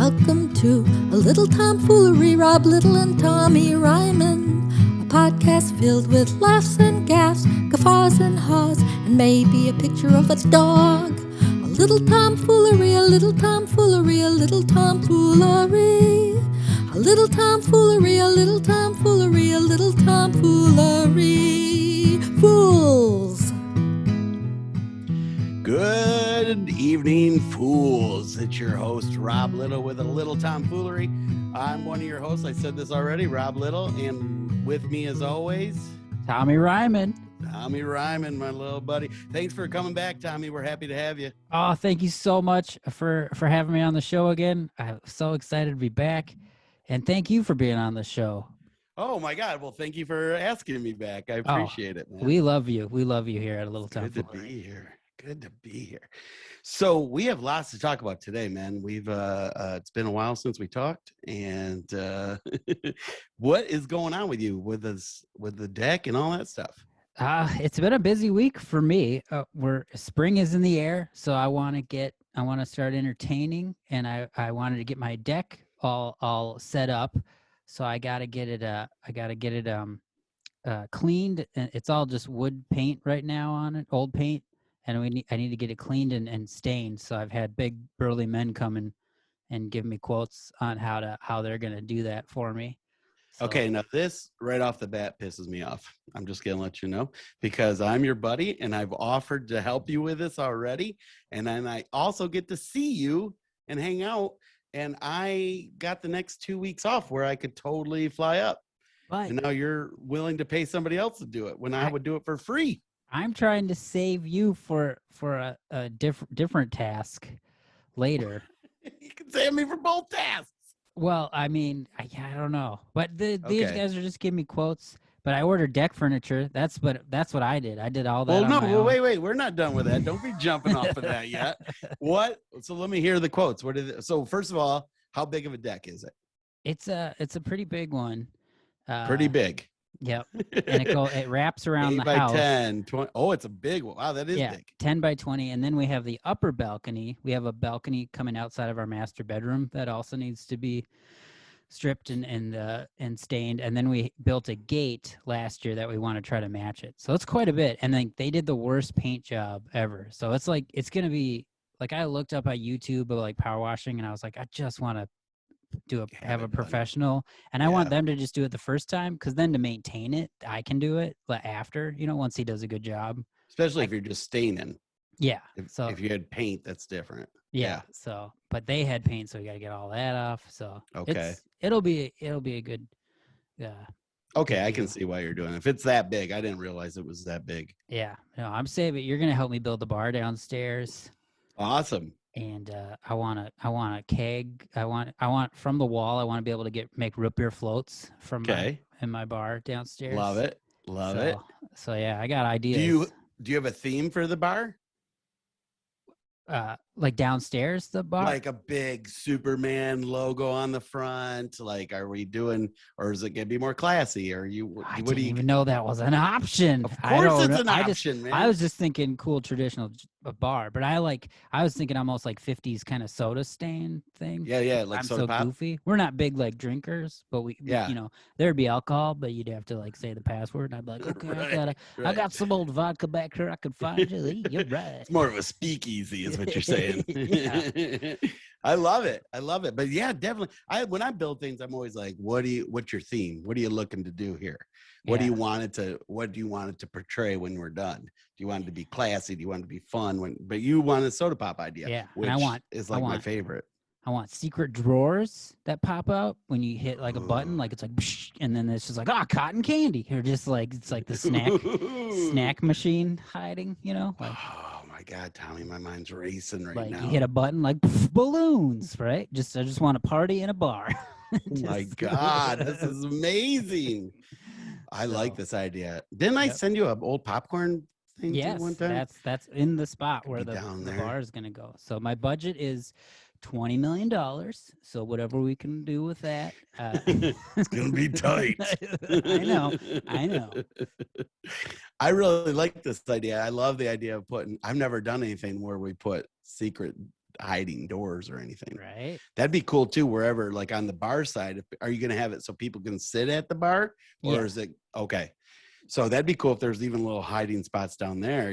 Welcome to a Little Tom Foolery, Rob Little and Tommy Ryman. A podcast filled with laughs and gaffs, guffaws and haws, and maybe a picture of a dog. A little Tom Foolery, a little Tom Foolery, a little Tom Foolery. A little Tom Foolery, a little Tom Foolery, a little Tom Foolery. Fools! Good evening, fools. It's your host, Rob Little, with a Little Tom Foolery. I'm one of your hosts. I said this already, Rob Little, and with me, as always, Tommy Ryman. Tommy Ryman, my little buddy. Thanks for coming back, Tommy. We're happy to have you. Oh, thank you so much for having me on the show again. I'm so excited to be back, and thank you for being on the show. Oh, my God. Well, thank you for asking me back. I appreciate it, man. We love you. We love you here at a Little Tom Good Foolery. to be here. Good to be here. So we have lots to talk about today, man. We've it's been a while since we talked, and what is going on with you with this, with the deck and all that stuff? It's been a busy week for me. Spring is in the air, so I want to start entertaining, and I wanted to get my deck all set up. So I got to get it cleaned. And it's all just wood paint right now on it, old paint. And I need to get it cleaned and stained. So I've had big burly men come in and give me quotes on how they're gonna do that for me. So, Okay, now this right off the bat pisses me off. I'm just gonna let you know, because I'm your buddy and I've offered to help you with this already. And then I also get to see you and hang out. And I got the next 2 weeks off where I could totally fly up. but And now you're willing to pay somebody else to do it when I would do it for free. I'm trying to save you for a different task later. You can save me for both tasks. Well, I mean, I don't know, but these Okay. guys are just giving me quotes. But I ordered deck furniture. That's what I did. I did all that. Well, no, on my own. wait. We're not done with that. Don't be jumping off of that yet. What? So let me hear the quotes. What is it? So first of all, how big of a deck is it? It's a pretty big one. Pretty big. Yep. And it wraps around 8 the by house. 10, 20. Oh, it's a big one. Wow, that is big. 10 by 20. And then we have the upper balcony. We have a balcony coming outside of our master bedroom that also needs to be stripped and stained. And then we built a gate last year that we want to try to match it. So it's quite a bit. And then they did the worst paint job ever. So it's going to be like, I looked up on YouTube of like power washing and I was like, I just want to have a professional, and I want them to just do it the first time, because then to maintain it, I can do it after, once he does a good job. Especially if you're just staining. Yeah. If you had paint, that's different. Yeah. So, but they had paint, so we got to get all that off. So okay, it'll be a good. Yeah. Okay, I can see why you're doing it. If it's that big, I didn't realize it was that big. Yeah. No, I'm saving. You're gonna help me build the bar downstairs. Awesome. And I want a keg. I want from the wall. I want to be able to make root beer floats from in my bar downstairs. Love it. So yeah, I got ideas. Do you have a theme for the bar? Like downstairs, the bar? Like a big Superman logo on the front. Like, are we doing, or is it gonna be more classy? Or I didn't even know that was an option. Of course, it's an option, man. I was just thinking cool traditional bar, but I was thinking almost like 50s kind of soda stain thing. Yeah, like I'm soda so pop. Goofy. We're not big like drinkers, but we there'd be alcohol, but you'd have to like say the password, and I'd be like, okay, I got some old vodka back here. I could find you. You're right. It's more of a speakeasy, is what you're saying. I love it. But yeah, definitely. When I build things, I'm always like, what's your theme? What are you looking to do here? What do you want it to portray when we're done? Do you want it to be classy? Do you want it to be fun? But you want a soda pop idea. Yeah. Which is my favorite. I want secret drawers that pop out when you hit like a button, like it's like, and then it's just like, cotton candy, or just like it's like the snack machine hiding, Oh my God, Tommy, my mind's racing right now. You hit a button like balloons, right? I just want a party in a bar. Oh my God, this is amazing. I like this idea. Didn't I send you an old popcorn thing one time? That's in the spot where the bar is gonna go. So my budget is $20 million. So whatever we can do with that, it's gonna be tight. I know. I really like this idea. I love the idea of I've never done anything where we put secret hiding doors or anything. Right. That'd be cool too. Wherever, like on the bar side, are you going to have it so people can sit at the bar, or is it okay? So that'd be cool if there's even little hiding spots down there,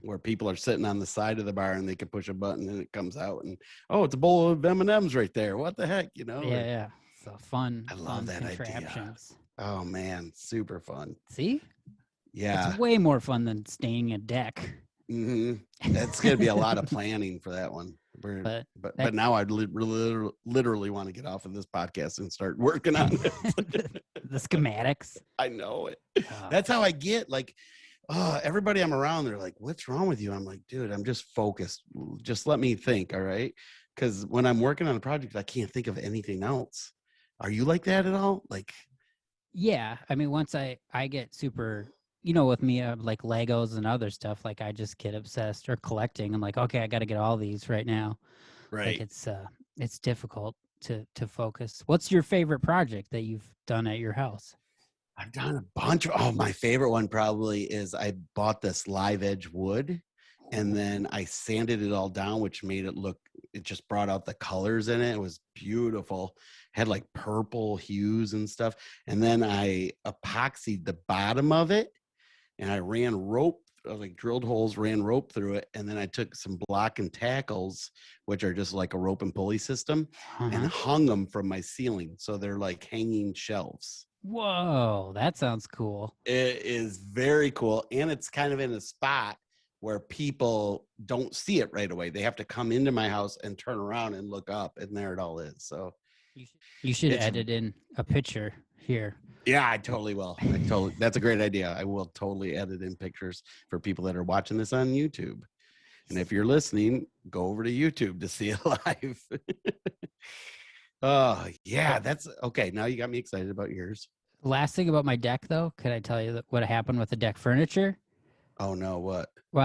where people are sitting on the side of the bar and they can push a button and it comes out and, oh, it's a bowl of M&Ms right there. What the heck, Yeah. So fun. I love that contraptions. idea. Oh man, super fun. See? Yeah. It's way more fun than staining a deck. That's going to be a lot of planning for that one. But now I'd literally want to get off of this podcast and start working on it. The schematics. I know it. That's how I get everybody I'm around. They're like, what's wrong with you? I'm like, dude, I'm just focused. Just let me think. All right. Because when I'm working on a project, I can't think of anything else. Are you like that at all? Like, yeah. I mean, once I get super, with me, like Legos and other stuff, like I just get obsessed or collecting. I'm like, okay, I got to get all these right now. right. Like it's difficult to focus. What's your favorite project that you've done at your house? I've done a bunch of, my favorite one probably is I bought this live edge wood and then I sanded it all down, which made it just brought out the colors in it. It was beautiful. Had like purple hues and stuff. And then I epoxied the bottom of it and I ran rope, like drilled holes, ran rope through it. And then I took some block and tackles, which are just like a rope and pulley system, and hung them from my ceiling. So they're like hanging shelves. Whoa, that sounds cool. It is very cool. And it's kind of in a spot where people don't see it right away. They have to come into my house and turn around and look up, and there it all is. So you should edit in a picture here. Yeah, I totally will. That's a great idea. I will totally edit in pictures for people that are watching this on YouTube. And if you're listening, go over to YouTube to see it live. Oh, yeah, that's okay. Now you got me excited about yours. Last thing about my deck, though, could I tell you what happened with the deck furniture? Oh, no, what? Well,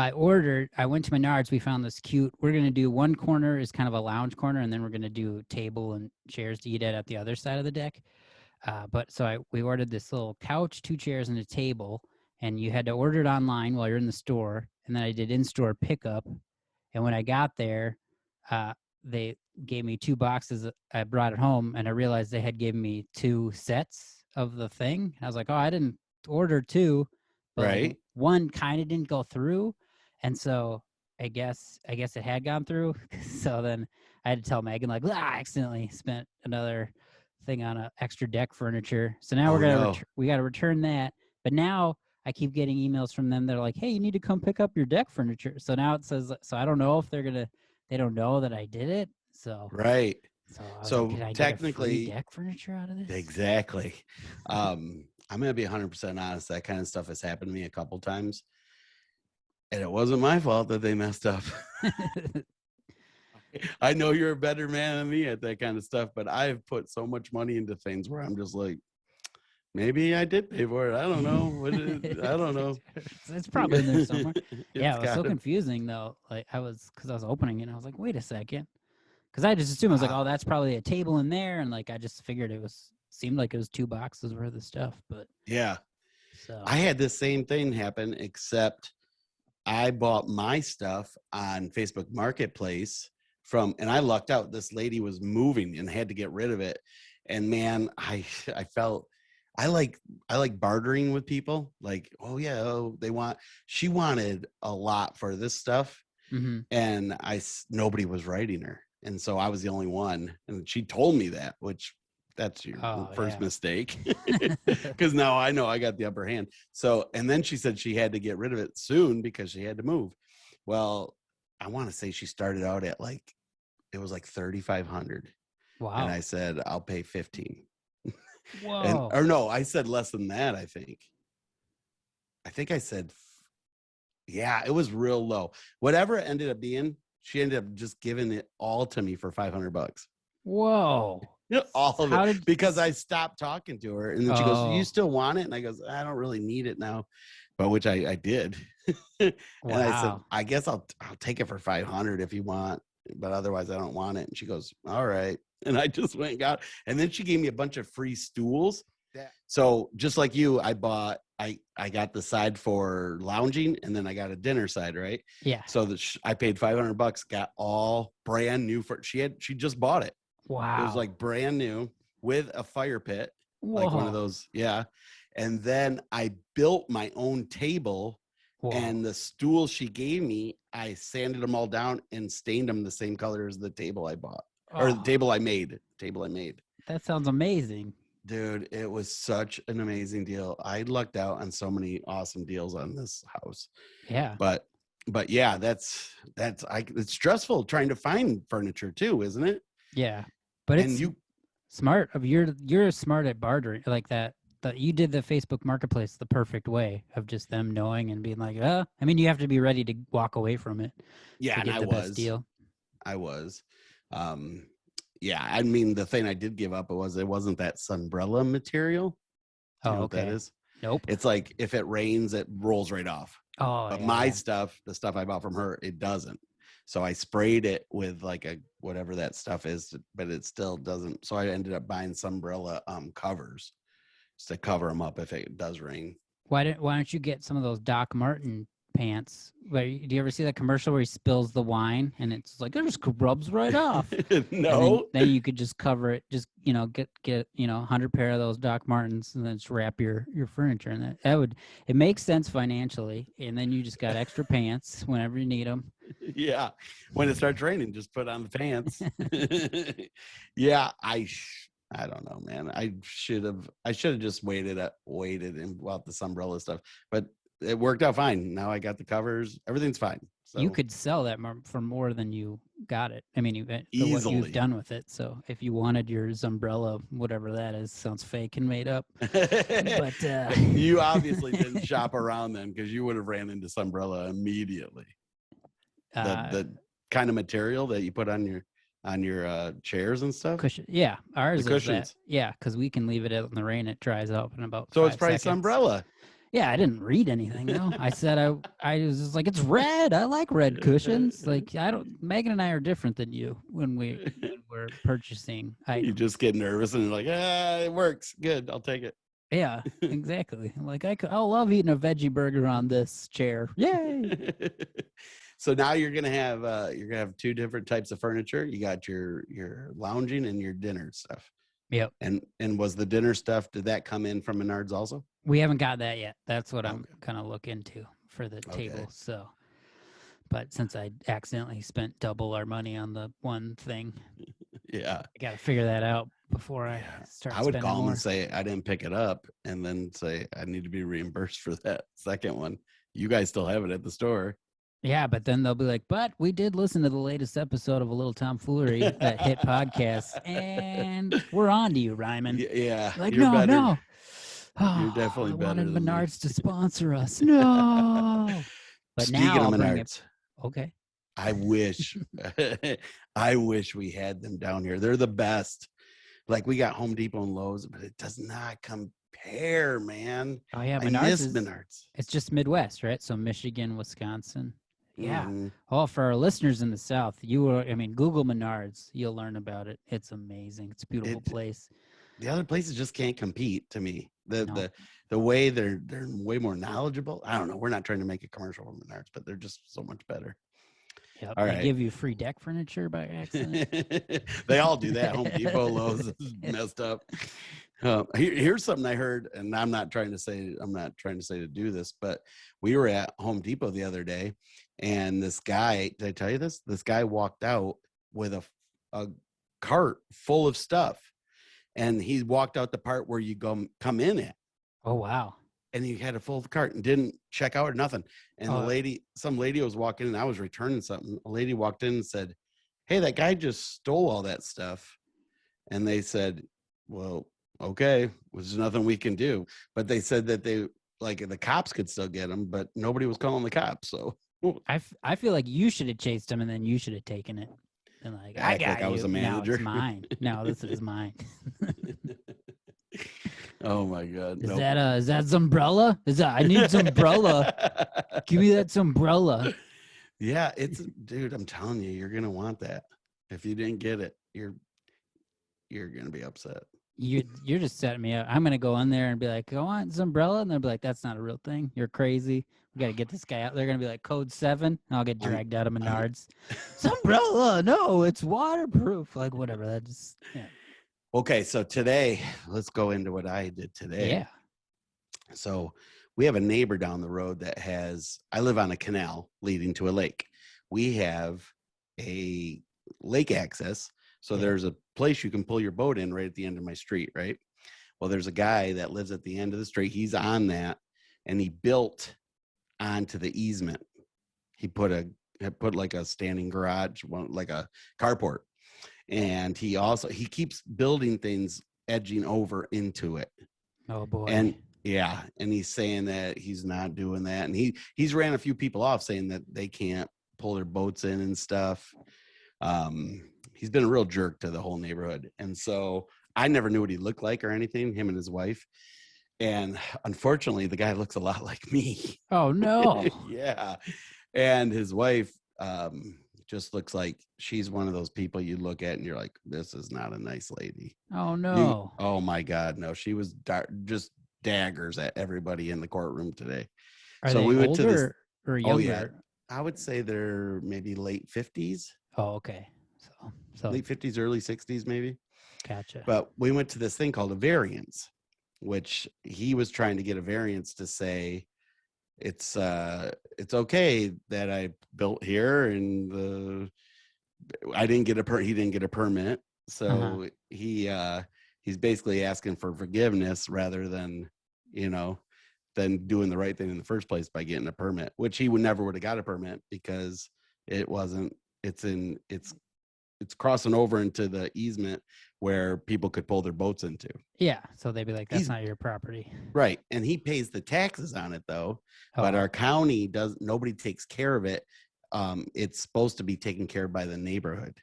I went to Menards. We found this cute. We're going to do one corner is kind of a lounge corner, and then we're going to do table and chairs to eat at the other side of the deck. We ordered this little couch, 2 chairs, and a table, and you had to order it online while you're in the store. And then I did in-store pickup. And when I got there, they gave me 2 boxes. I brought it home, and I realized they had given me 2 sets of the thing. I was like, oh, I didn't order 2, but right. One kind of didn't go through. And so I guess it had gone through. So then I had to tell Megan, like, I accidentally spent another thing on extra deck furniture. So now we got to return that. But now I keep getting emails from them. They're like, hey, you need to come pick up your deck furniture. So now it says, so I don't know if they don't know that I did it. So right. So like, did I technically get a free deck furniture out of this? Exactly. I'm going to be 100% honest. That kind of stuff has happened to me a couple times. And it wasn't my fault that they messed up. I know you're a better man than me at that kind of stuff, but I've put so much money into things where I'm just like, maybe I did pay for it. I don't know. I don't know. It's probably in there somewhere. Yeah, it was so confusing though. Like because I was opening it and I was like, wait a second. Because I just assumed I was like, oh, that's probably a table in there. And like, I just figured seemed like it was 2 boxes worth of stuff, but yeah. So I had the same thing happen, except I bought my stuff on Facebook Marketplace and I lucked out. This lady was moving and had to get rid of it. And man, I felt, I like bartering with people. Like, oh yeah, she wanted a lot for this stuff. And nobody was writing her. And so I was the only one. And she told me that, which that's your first mistake. Because now I know I got the upper hand. So, and then she said she had to get rid of it soon because she had to move. Well, I want to say she started out at it was like $3,500. Wow. And I said, I'll pay 15. Whoa. Or no, I said less than that, I think I said, yeah, it was real low. Whatever it ended up being, she ended up just giving it all to me for $500. Whoa. All of it, because I stopped talking to her. And then she goes, you still want it? And I goes, I don't really need it now. But which I did. And I said, I guess I'll take it for $500 if you want, but otherwise I don't want it. And she goes, all right. And I just went and got, and then she gave me a bunch of free stools. So just like you, I I got the side for lounging, and then I got a dinner side, right? Yeah. So I paid $500, got all brand new for she just bought it. Wow. It was like brand new with a fire pit, Whoa. like one of those. Yeah. And then I built my own table. Whoa. And the stools she gave me, I sanded them all down and stained them the same color as the table I bought, or the table I made. That sounds amazing. Dude, it was such an amazing deal. I lucked out on so many awesome deals on this house. Yeah. But yeah, it's stressful trying to find furniture too, isn't it? Yeah. But it's smart of you're smart at bartering like that. You did the Facebook Marketplace the perfect way of just them knowing and being like, I mean, you have to be ready to walk away from it. Yeah, to get the best deal. I was. Yeah, I mean, the thing I did give up it wasn't that sunbrella material. Do you know what that is? Nope. It's like if it rains, it rolls right off. Oh, but yeah, my stuff, the stuff I bought from her, it doesn't. So I sprayed it with like a whatever that stuff is, but it still doesn't. So I ended up buying sunbrella covers just to cover them up if it does rain. Why don't you get some of those Doc Martin pants? Do you ever see that commercial where he spills the wine and it's like it just rubs right off? No. Then you could just cover it. Just get 100 pair of those Doc Martens and then just wrap your furniture. And it makes sense financially. And then you just got extra pants whenever you need them. Yeah, when it starts raining, just put on the pants. Yeah, I don't know, man. I should have just waited and bought the sunbrella stuff, but it worked out fine. Now I got the covers. Everything's fine. So. You could sell that for more than you got it. I mean, what you've done with it. So if you wanted your umbrella, whatever that is, sounds fake and made up. But you obviously didn't shop around then because you would have ran into sunbrella immediately. The kind of material that you put on your chairs and stuff. Cushion. Yeah, ours the cushions. Is that. Yeah, because we can leave it out in the rain. It dries up in about. So 5 it's probably seconds. sunbrella. Yeah, I didn't read anything though. I said I was just like, it's red. I like red cushions. Like Megan and I are different than you when we're purchasing items. You just get nervous and you're like, it works. Good, I'll take it. Yeah, exactly. Like I'll love eating a veggie burger on this chair. Yay! So now you're gonna have 2 different types of furniture. You got your lounging and your dinner stuff. Yep. And was the dinner stuff, did that come in from Menards also? We haven't got that yet. That's what I'm gonna look into for the table. So, but since I accidentally spent double our money on the one thing, yeah, I got to figure that out before I start. I would call them more. and say I didn't pick it up, and then say I need to be reimbursed for that second one. You guys still have it at the store. Yeah, but then they'll be like, but we did listen to the latest episode of A Little Tom Foolery, that hit podcast, and we're on to you, Ryman. Yeah. Like, no. Oh, you're definitely better. I wanted Menards to sponsor us. No. But Speaking now of I'll bring Menards, it. Okay. I wish we had them down here. They're the best. Like we got Home Depot and Lowe's, but it does not compare, man. Oh yeah, Menards. It's just Midwest, right? So Michigan, Wisconsin. Yeah. Mm-hmm. Oh, for our listeners in the South, Google Menards. You'll learn about it. It's amazing. It's a beautiful place. The other places just can't compete to me. The way they're way more knowledgeable. I don't know. We're not trying to make a commercial for Menards, but they're just so much better. Yep. All they right. give you free deck furniture by accident. They all do that. Home Depot, Lowe's is messed up. Here's something I heard, and I'm not trying to say to do this, but we were at Home Depot the other day, and this guy, did I tell you this? This guy walked out with a cart full of stuff, and he walked out the part where you come in at. Oh wow. And he had a full cart and didn't check out or nothing. And some lady was walking in, I was returning something. A lady walked in and said, "Hey, that guy just stole all that stuff." And they said, "Well, okay, there's nothing we can do." But they said that the cops could still get him, but nobody was calling the cops. So I feel like you should have chased him and then you should have taken it. And I got you. I was a manager. Now it's mine. No, this is mine. Oh my God! Is that umbrella? I need some umbrella. Give me that umbrella. Yeah, dude. I'm telling you, you're gonna want that. If you didn't get it, you're gonna be upset. You're just setting me up. I'm gonna go in there and be like, "I want this umbrella," and they'll be like, "That's not a real thing. You're crazy. We got to get this guy out." They're gonna be like, "Code 7," and I'll get I'm- dragged out of I'm- Menards. It's umbrella. No, it's waterproof. Like whatever. That just Okay, so today, let's go into what I did today. yeah. So we have a neighbor down the road that I live on a canal leading to a lake. We have a lake access. So Yeah. there's a place you can pull your boat in right at the end of my street, right? Well, there's a guy that lives at the end of the street. He's on that, and he built onto the easement. He put like a standing garage, like a carport. And he keeps building things edging over into it. Oh boy. And yeah, and he's saying that he's not doing that, and he's ran a few people off saying that they can't pull their boats in and stuff. He's been a real jerk to the whole neighborhood, and so I never knew what he looked like or anything, him and his wife. And unfortunately, the guy looks a lot like me. Oh no. Yeah, and his wife just looks like she's one of those people you look at and you're like, this is not a nice lady. Oh no. Oh my God, no. She was just daggers at everybody in the courtroom today. Are they we went older to this. or Oh younger? yeah, I would say they're maybe late 50s, Oh, okay. So late 50s, early 60s, maybe. gotcha. But we went to this thing called a variance, which he was trying to get a variance to say it's okay that I built here and he didn't get a permit. So he's basically asking for forgiveness rather than, than doing the right thing in the first place by getting a permit, which he would have got a permit because it's crossing over into the easement where people could pull their boats into. Yeah. So they'd be like, that's not your property. Right. And he pays the taxes on it though, but our county nobody takes care of it. It's supposed to be taken care of by the neighborhood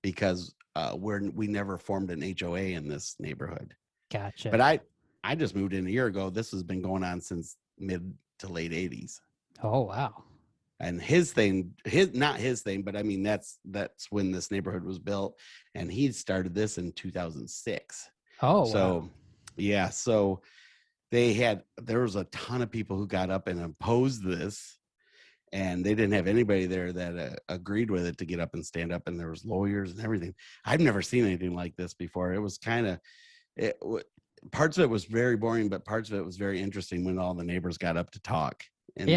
because we never formed an HOA in this neighborhood. Gotcha. But I just moved in a year ago. This has been going on since mid to late 80s. Oh wow. And not his thing, but I mean that's when this neighborhood was built, and he started this in 2006. Oh so wow. Yeah, so there was a ton of people who got up and opposed this, and they didn't have anybody there that agreed with it to get up and stand up, and there was lawyers and everything. I've never seen anything like this before. It was parts of it was very boring, but parts of it was very interesting when all the neighbors got up to talk and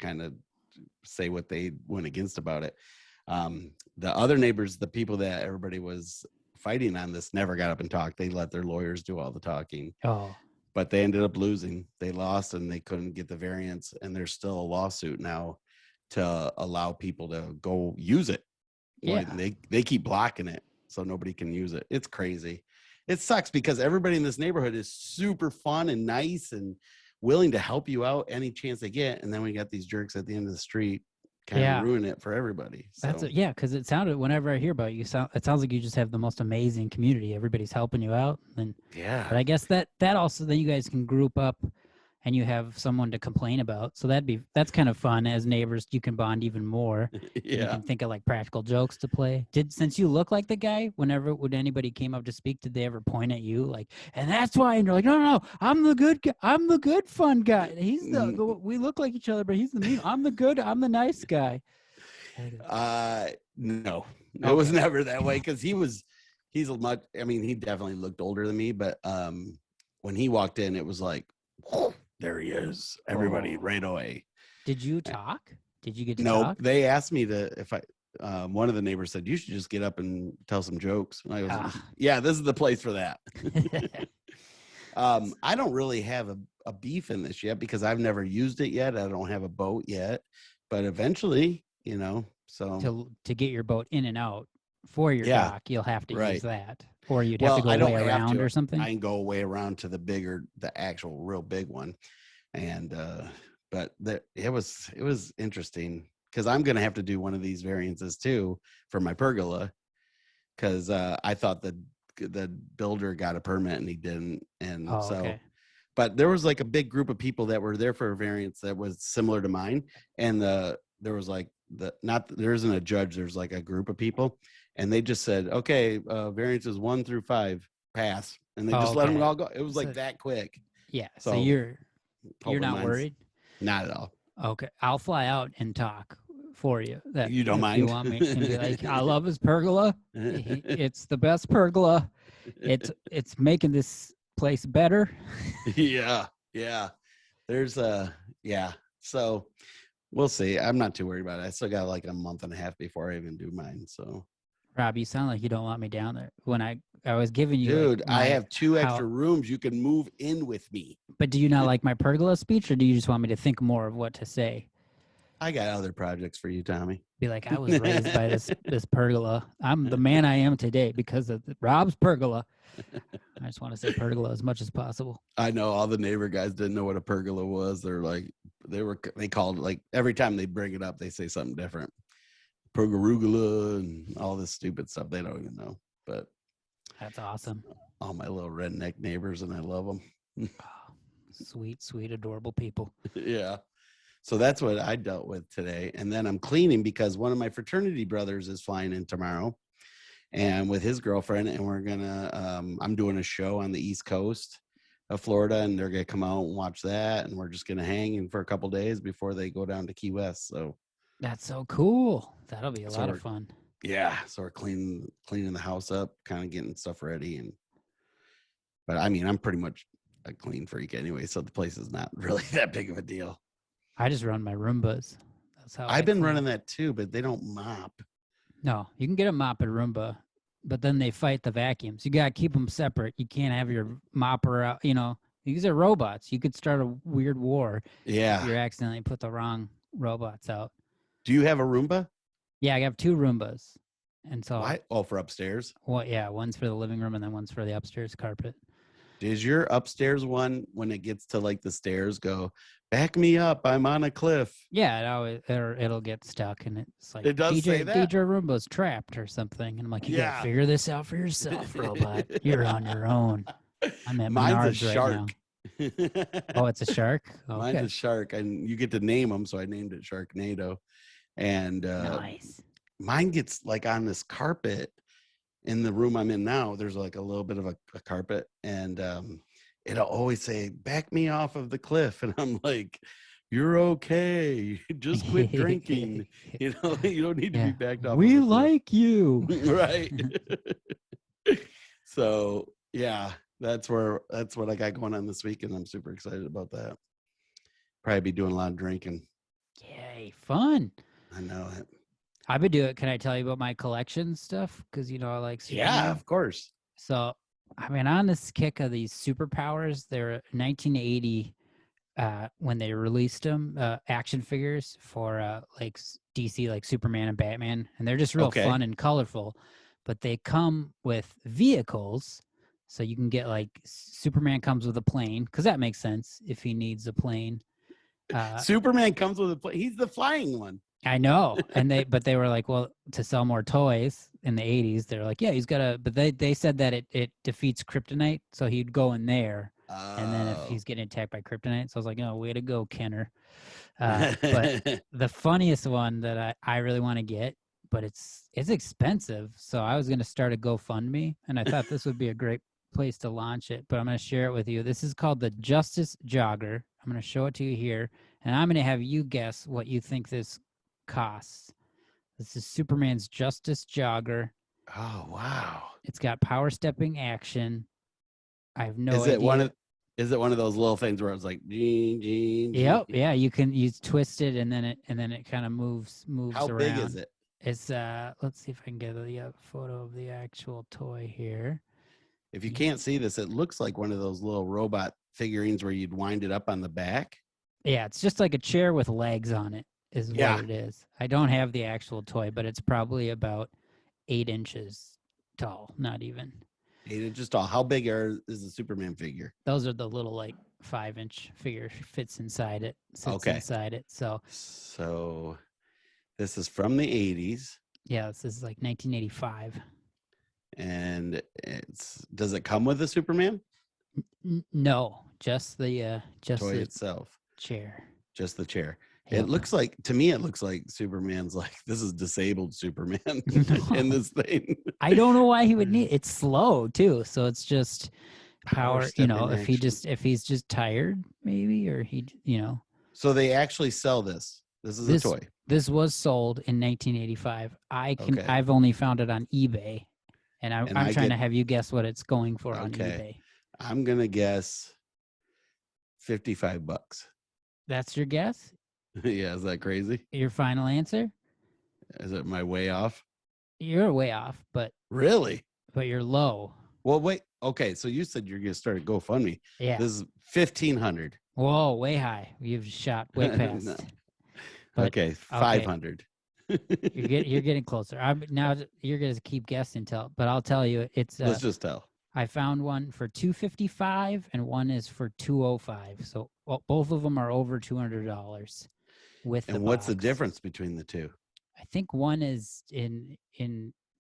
kind of say what they went against about it. The other neighbors, the people that everybody was fighting on this, never got up and talked. They let their lawyers do all the talking. Oh. But they ended up losing. They lost and they couldn't get the variance, and there's still a lawsuit now to allow people to go use it. Yeah. They keep blocking it so nobody can use it. It's crazy. It sucks because everybody in this neighborhood is super fun and nice and willing to help you out any chance they get. And then we got these jerks at the end of the street kind of ruin it for everybody. So. Because it sounded, whenever I hear about it, it sounds like you just have the most amazing community. Everybody's helping you out. And but I guess that also, then you guys can group up and you have someone to complain about. So that's kind of fun. As neighbors, you can bond even more. Yeah. You can think of like practical jokes to play. Since you look like the guy, when anybody came up to speak, did they ever point at you like, and that's why? And you're like, no, I'm the good guy. I'm the good fun guy. He's we look like each other, but he's the mean. I'm the nice guy. No, it was never that way. Cause he definitely looked older than me, but when he walked in, it was like, whoo, there he is. Everybody right away. Did you talk? Did you get to talk? No, they asked me one of the neighbors said, you should just get up and tell some jokes. And I was yeah, this is the place for that. I don't really have a beef in this yet because I've never used it yet. I don't have a boat yet, but eventually, so to get your boat in and out for your dock, you'll have to use that, or you'd have to go way around or something. I can go way around to the actual real big one. And, but it was interesting because I'm going to have to do one of these variances too for my pergola. Cause, I thought the builder got a permit and he didn't. And but there was like a big group of people that were there for a variance that was similar to mine. And there was like there isn't a judge. There's like a group of people, and they just said, okay, variances 1 through 5. pass, and they Oh, just let them okay. all go. It was like So- that quick. Yeah. So So you're hoping not mine's worried? Not at all. Okay. I'll fly out and talk for you. That You don't if mind? you want me and be like, I love his pergola. It's the best pergola. It's making this place better. Yeah. There's yeah. So we'll see. I'm not too worried about it. I still got like a month and a half before I even do mine. So Rob, you sound like you don't want me down there. When I was giving you, dude, like, I have 2 how- extra rooms. You can move in with me. But do you not like my pergola speech, or do you just want me to think more of what to say? I got other projects for you, Tommy. Be like, I was raised by this pergola. I'm the man I am today because of Rob's pergola. I just want to say pergola as much as possible. I know all the neighbor guys didn't know what a pergola was. They're like, they called it, like, every time they bring it up, they say something different. Pergarugula and all this stupid stuff. They don't even know. But That's awesome. all my little redneck neighbors, and I love them. Oh, sweet, sweet, adorable people. Yeah. So that's what I dealt with today. And then I'm cleaning because one of my fraternity brothers is flying in tomorrow and with his girlfriend. And we're going to, I'm doing a show on the East Coast of Florida, and they're going to come out and watch that. And we're just going to hang in for a couple days before they go down to Key West. So That's so cool. That'll be a lot of fun. yeah. So we're cleaning the house up, kind of getting stuff ready. But I mean, I'm pretty much a clean freak anyway. So the place is not really that big of a deal. I just run my Roombas. That's how I've been running that too, but they don't mop. No, you can get a mop at Roomba, but then they fight the vacuums. You got to keep them separate. You can't have your mopper out. These are robots. You could start a weird war if you accidentally put the wrong robots out. Do you have a Roomba? Yeah, I have 2 Roombas. And so Why? Oh, for upstairs? Well, yeah, one's for the living room and then one's for the upstairs carpet. Does your upstairs one, when it gets to like the stairs, go, back me up, I'm on a cliff? Yeah, it'll get stuck, and it's like, It does say that? DJ Roomba's trapped or something. And I'm like, you got to figure this out for yourself, robot. You're on your own. I'm at Mine's Menards a shark. right now. Oh, it's a shark? Okay. Mine's a shark, and you get to name them, so I named it Sharknado. And Nice. mine gets like on this carpet in the room I'm in now. There's like a little bit of a carpet, and it'll always say, back me off of the cliff. And I'm like, you're okay. Just quit drinking. You don't need to be backed off. We like you. Right. So yeah, that's what I got going on this week, and I'm super excited about that. Probably be doing a lot of drinking. Yay, fun. I know it. I've been doing. Can I tell you about my collection stuff? Because I like Superman. Yeah, of course. So I've been on this kick of these superpowers. They're 1980 when they released them, action figures for like DC, like Superman and Batman, and they're just real fun and colorful. But they come with vehicles, so you can get like Superman comes with a plane, because that makes sense if he needs a plane. Superman comes with a plane. He's the flying one. I know. And they were like, well, to sell more toys in the 80s, they're like, yeah, he's got to, but they said that it defeats kryptonite. So he'd go in there. And then if he's getting attacked by kryptonite. So I was like, oh, way to go, Kenner. But the funniest one that I really want to get, but it's expensive. So I was going to start a GoFundMe, and I thought this would be a great place to launch it, but I'm going to share it with you. This is called the Justice Jogger. I'm going to show it to you here, and I'm going to have you guess what you think this costs. This is Superman's Justice Jogger. Oh, wow. It's got power stepping action. I have no idea. Is it one of those little things where it's like, gene? Yep. Yeah, you twist it, and then it kind of moves How around. big is it? It's let's see if I can get a photo of the actual toy here. If you can't see this, it looks like one of those little robot figurines where you'd wind it up on the back. Yeah, it's just like a chair with legs on it is what it is. I don't have the actual toy, but it's probably about 8 inches tall, not even. 8 inches tall. How big is the Superman figure? Those are the little like 5-inch figure fits inside it, inside it. So this is from the 80s. Yeah, this is like 1985. And does it come with the Superman? No, just the toy itself. chair. Just the chair. It looks like, to me, it looks like Superman's like, this is disabled Superman in this thing. I don't know why he would need it's slow too. So it's just power, step in if action. if he's just tired, maybe, or So they actually sell this. This is a toy. This was sold in 1985. Okay. I've only found it on eBay, and I'm trying to have you guess what it's going for on eBay. I'm gonna guess $55. That's your guess? Yeah, is that crazy? Your final answer? Is it my way off? You're way off, but Really? But you're low. Well, wait. Okay, so you said you're gonna start a GoFundMe. Yeah. This is $1,500. Whoa, way high. You've shot way past. No. But, okay, 500. You're getting closer. Now you're gonna keep guessing but I'll tell you, it's. Let's just tell. I found one for $255 and one is for $205. So both of them are over $200 with the And what's the box. difference between the two? I think one is in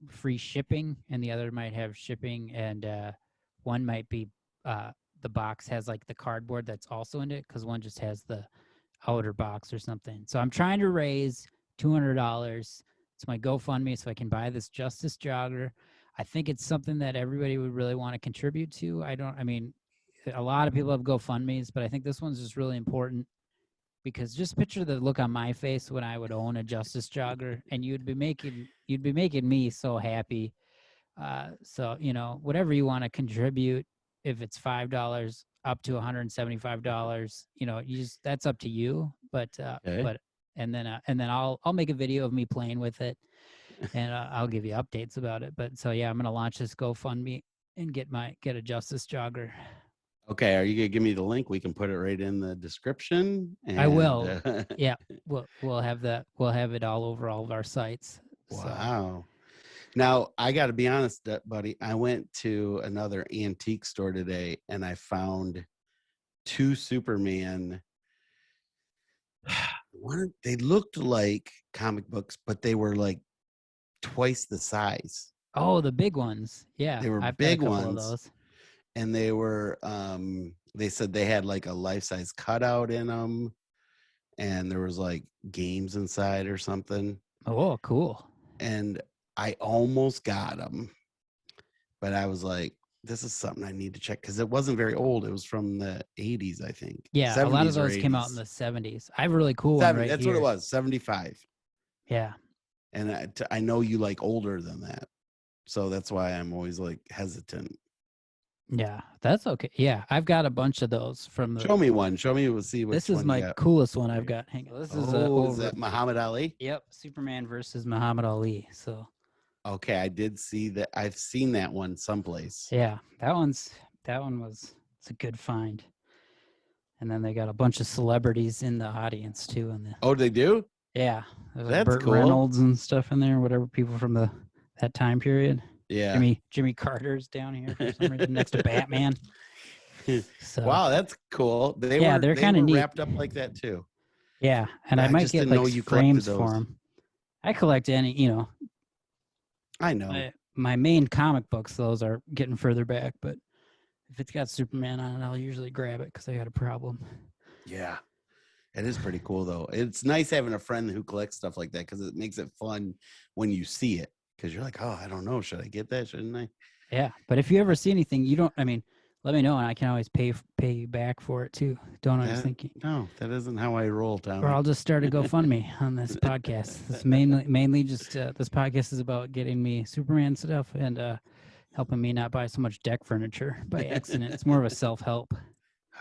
free shipping and the other might have shipping, and one might be the box has like the cardboard that's also in it, because one just has the outer box or something. So I'm trying to raise $200. It's my GoFundMe so I can buy this Justice Jogger. I think it's something that everybody would really want to contribute to. I mean, a lot of people have GoFundMes, but I think this one's just really important, because just picture the look on my face when I would own a Justice Jogger, and you'd be making me so happy. So, whatever you want to contribute, if it's $5 up to $175, that's up to you. But and then I'll make a video of me playing with it, and I'll give you updates about it. But so yeah, I'm gonna launch this GoFundMe and get a Justice Jogger. Okay, are you gonna give me the link? We can put it right in the description. And, I will. Yeah, we'll have that. We'll have it all over all of our sites. Wow. Now I got to be honest, buddy. I went to another antique store today, and I found two Superman. They looked like comic books, but they were like twice the size. Oh, the big ones. Yeah, they were I've big got a couple ones. of those. And they were they said they had like a life-size cutout in them, and there was like games inside or something. Oh, cool. And I almost got them, but I was like, this is something I need to check, because it wasn't very old. It was from the 80s, I think. Yeah, a lot of those came out in the 70s. I have a really cool one right That's here. what it was, 75. Yeah. And I know you like older than that, so that's why I'm always like hesitant. Yeah, that's okay. Yeah, I've got a bunch of those from the. Show me one. Show me. We'll see. This is my coolest one I've got. Hang on. This is is that Muhammad Ali? Yep, Superman versus Muhammad Ali. So. Okay, I did see that. I've seen that one someplace. Yeah, that one was. It's a good find. And then they got a bunch of celebrities in the audience too. Oh, they do? Yeah, there's like that's Burt cool. Reynolds and stuff in there. Whatever, people from that time period. Yeah, Jimmy Carter's down here for some reason next to Batman. So, wow, that's cool. They're kind of wrapped up like that too. Yeah, and I might get like frames for them. I collect any, I know. My main comic books, those are getting further back, but if it's got Superman on it, I'll usually grab it because I got a problem. Yeah, it is pretty cool though. It's nice having a friend who collects stuff like that, because it makes it fun when you see it. Because you're like, oh, I don't know, should I get that? Shouldn't I? Yeah, but if you ever see anything, let me know, and I can always pay you back for it too. Don't always think. No, that isn't how I roll, Tom. Or I'll just start a GoFundMe on this podcast. It's mainly just this podcast is about getting me Superman stuff and helping me not buy so much deck furniture by accident. It's more of a self-help.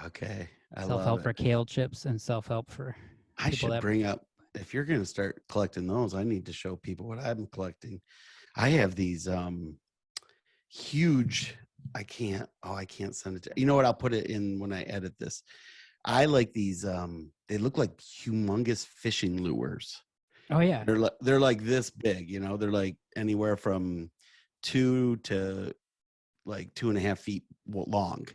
Okay, self-help for kale chips and self-help for. I should bring up, if you're going to start collecting those, I need to show people what I'm collecting. I have these huge. I can't send it to you. Know what? I'll put it in when I edit this. I like these. They look like humongous fishing lures. Oh yeah. They're like this big. They're like anywhere from 2 to like 2.5 feet long.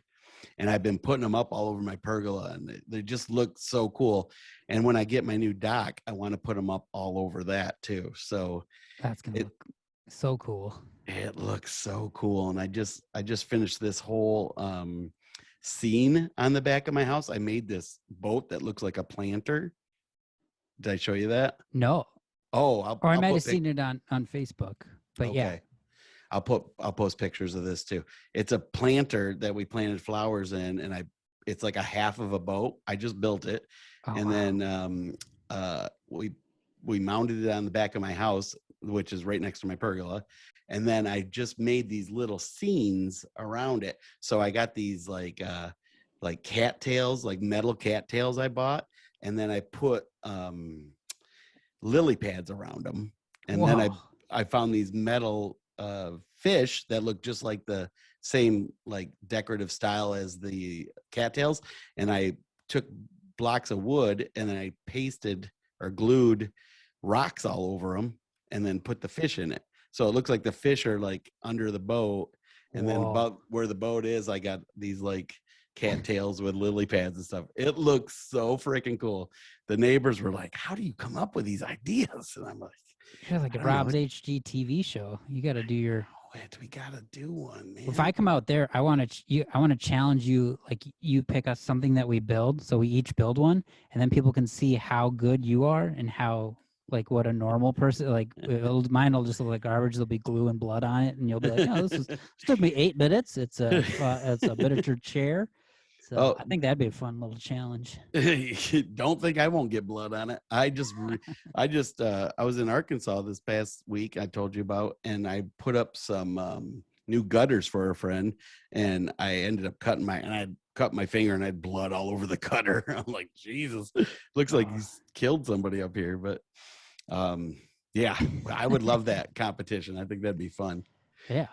And I've been putting them up all over my pergola, and they just look so cool. And when I get my new dock, I want to put them up all over that too. So that's gonna look so cool. It looks so cool. And I just finished this whole scene on the back of my house. I made this boat that looks like a planter. Did I show you that? No. Oh, Or I I'll might put have seen it on Facebook. But yeah. okay. I'll post pictures of this too. It's a planter that we planted flowers in, and it's like a half of a boat. I just built it, Oh, and wow. then we mounted it on the back of my house, which is right next to my pergola, and then I just made these little scenes around it. So I got these like cattails, like metal cattails I bought, and then I put lily pads around them, and then Whoa. I found these metal fish that look just like the same like decorative style as the cattails, and I took blocks of wood and then I pasted or glued rocks all over them and then put the fish in it, so it looks like the fish are like under the boat, and then Whoa. above where the boat is I got these like cattails with lily pads and stuff. It looks so freaking cool. The neighbors were like, how do you come up with these ideas? And I'm like, You're like a I don't know. Rob's HG TV show. You got to do your. We gotta do one, man. If I come out there, I want to challenge you. Like you pick us something that we build, so we each build one, and then people can see how good you are and how like what a normal person like. Mine will just look like garbage. There'll be glue and blood on it, and you'll be like, "Oh, this took me 8 minutes. It's a miniature chair." So I think that'd be a fun little challenge. Don't think I won't get blood on it. I was in Arkansas this past week, I told you about, and I put up some new gutters for a friend, and I ended up cutting and I cut my finger and I had blood all over the cutter. I'm like, Jesus, looks like he's killed somebody up here. But yeah, I would love that competition. I think that'd be fun. Yeah.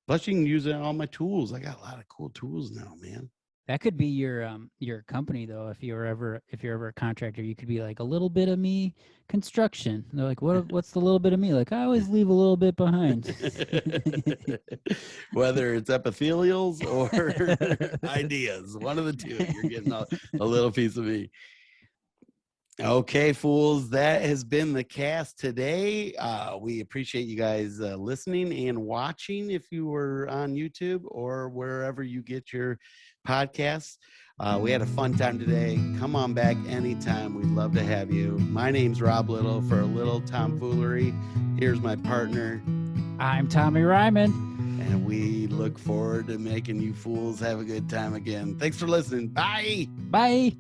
Plus you can use it on all my tools. I got a lot of cool tools now, man. That could be your company though. If you're ever a contractor, you could be like a little bit of me construction. And they're like, what's the little bit of me? Like I always leave a little bit behind. Whether it's epithelials or ideas, one of the two, you're getting a little piece of me. Okay, fools, that has been the cast today. We appreciate you guys listening and watching if you were on YouTube or wherever you get your podcasts. We had a fun time today. Come on back anytime. We'd love to have you. My name's Rob Little for Little Tom Foolery. Here's my partner. I'm Tommy Ryman. And we look forward to making you fools have a good time again. Thanks for listening. Bye. Bye.